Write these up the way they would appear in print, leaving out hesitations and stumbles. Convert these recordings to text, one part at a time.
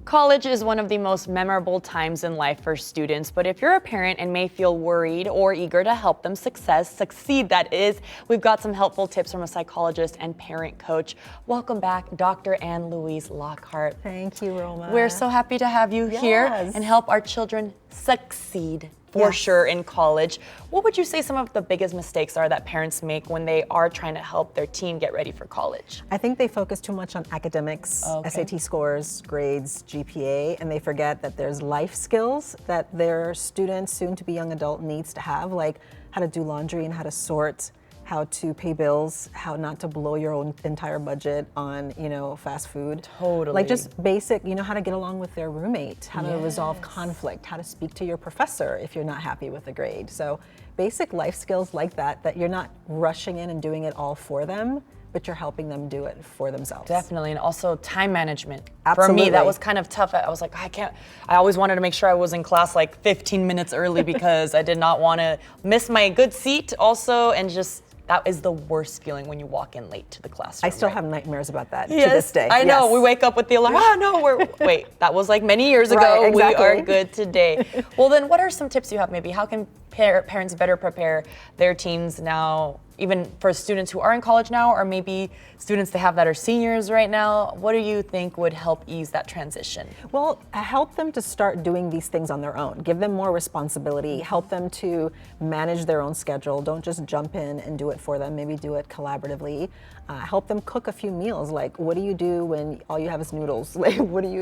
College is one of the most memorable times in life for students, but if you're a parent and may feel worried or eager to help them succeed, that is, we've got some helpful tips from a psychologist and parent coach. Welcome back, Dr. Ann-Louise Lockhart. Thank you, Roma. We're so happy to have you here and help our children succeed for sure in college. What would you say some of the biggest mistakes are that parents make when they are trying to help their teen get ready for college? I think they focus too much on academics, SAT scores, grades, GPA, and they forget that there's life skills that their student, soon to be young adult, needs to have, like how to do laundry and how to sort, how to pay bills, how not to blow your own entire budget on, fast food. Totally. Like just basic, how to get along with their roommate, how to resolve conflict, how to speak to your professor if you're not happy with a grade. So basic life skills like that you're not rushing in and doing it all for them, but you're helping them do it for themselves. Definitely, and also time management. Absolutely. For me, that was kind of tough. I was like, I always wanted to make sure I was in class like 15 minutes early because I did not want to miss my good seat also, and just that is the worst feeling when you walk in late to the classroom. I still have nightmares about that to Yes, this day. I know. We wake up with the alarm. Wait, that was like many years ago. Right, exactly. We are good today. Well, then what are some tips you have maybe? How can parents better prepare their teens now, even for students who are in college now, or maybe students they have that are seniors right now? What do you think would help ease that transition? Well, help them to start doing these things on their own. Give them more responsibility. Help them to manage their own schedule. Don't just jump in and do it for them. Maybe do it collaboratively. Help them cook a few meals. Like, what do you do when all you have is noodles? Like,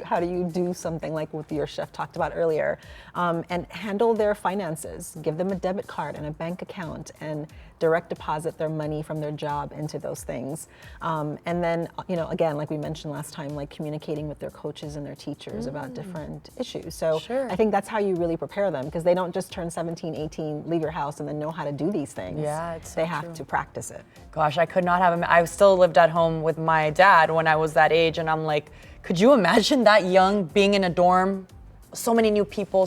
how do you do something like what your chef talked about earlier? And handle their finances. Give them a debit card and a bank account and direct deposit their money from their job into those things. And then, again, like we mentioned last time, like communicating with their coaches and their teachers about different issues. So I think that's how you really prepare them, because they don't just turn 17, 18, leave your house and then know how to do these things. Yeah, they have to practice it. Gosh, I could not have, I still lived at home with my dad when I was that age, and I'm like, could you imagine that young being in a dorm? So many new people,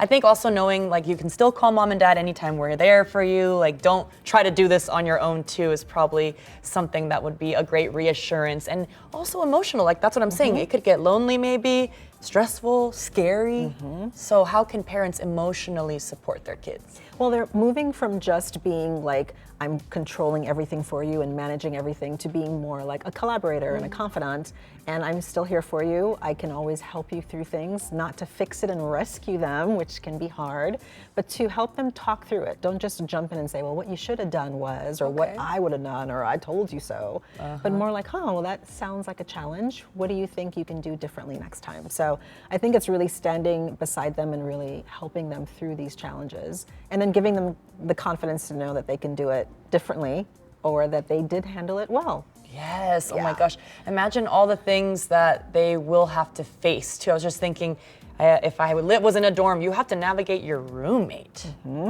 I think also knowing like you can still call mom and dad anytime, we're there for you. Like, don't try to do this on your own too, is probably something that would be a great reassurance. And also emotional, like that's what I'm saying. It could get lonely maybe, stressful, scary. So how can parents emotionally support their kids? Well, they're moving from just being like, I'm controlling everything for you and managing everything, to being more like a collaborator and a confidant, and I'm still here for you. I can always help you through things, not to fix it and rescue them, which can be hard, but to help them talk through it. Don't just jump in and say, well, what you should have done was, or what I would have done, or I told you so, but more like, well, that sounds like a challenge. What do you think you can do differently next time? So I think it's really standing beside them and really helping them through these challenges, and then giving them the confidence to know that they can do it differently, or that they did handle it well. Yes, oh my gosh. Imagine all the things that they will have to face too. I was just thinking, if I was in a dorm, you have to navigate your roommate.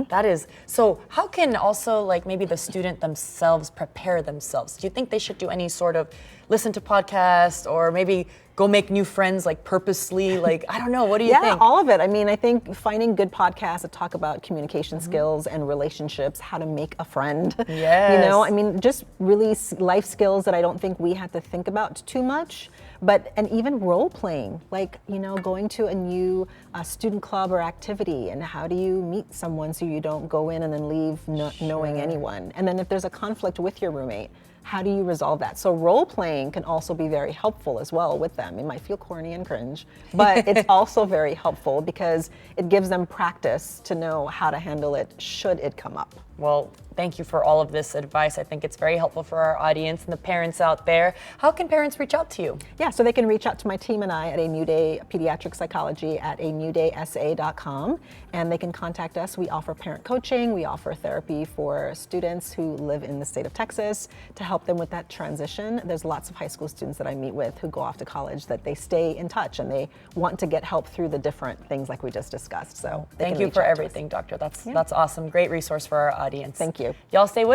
That is, so how can also like maybe the student themselves prepare themselves? Do you think they should do any sort of listen to podcasts, or maybe go make new friends like purposely? Like, I don't know, what do you think? Yeah, all of it. I mean, I think finding good podcasts that talk about communication skills and relationships, how to make a friend. Yes. I mean, just really life skills that I don't think we had to think about too much. And even role playing, like, going to a new student club or activity, and how do you meet someone so you don't go in and then leave not knowing anyone? And then if there's a conflict with your roommate, how do you resolve that? So role playing can also be very helpful as well with them. It might feel corny and cringe, but it's also very helpful because it gives them practice to know how to handle it should it come up. Well, thank you for all of this advice. I think it's very helpful for our audience and the parents out there. How can parents reach out to you? Yeah, so they can reach out to my team and I at A New Day Pediatric Psychology at anewdaysa.com, and they can contact us. We offer parent coaching. We offer therapy for students who live in the state of Texas to help them with that transition. There's lots of high school students that I meet with who go off to college that they stay in touch and they want to get help through the different things like we just discussed. So thank you for everything, Doctor. That's awesome. Great resource for our audience. Thank you. Y'all stay with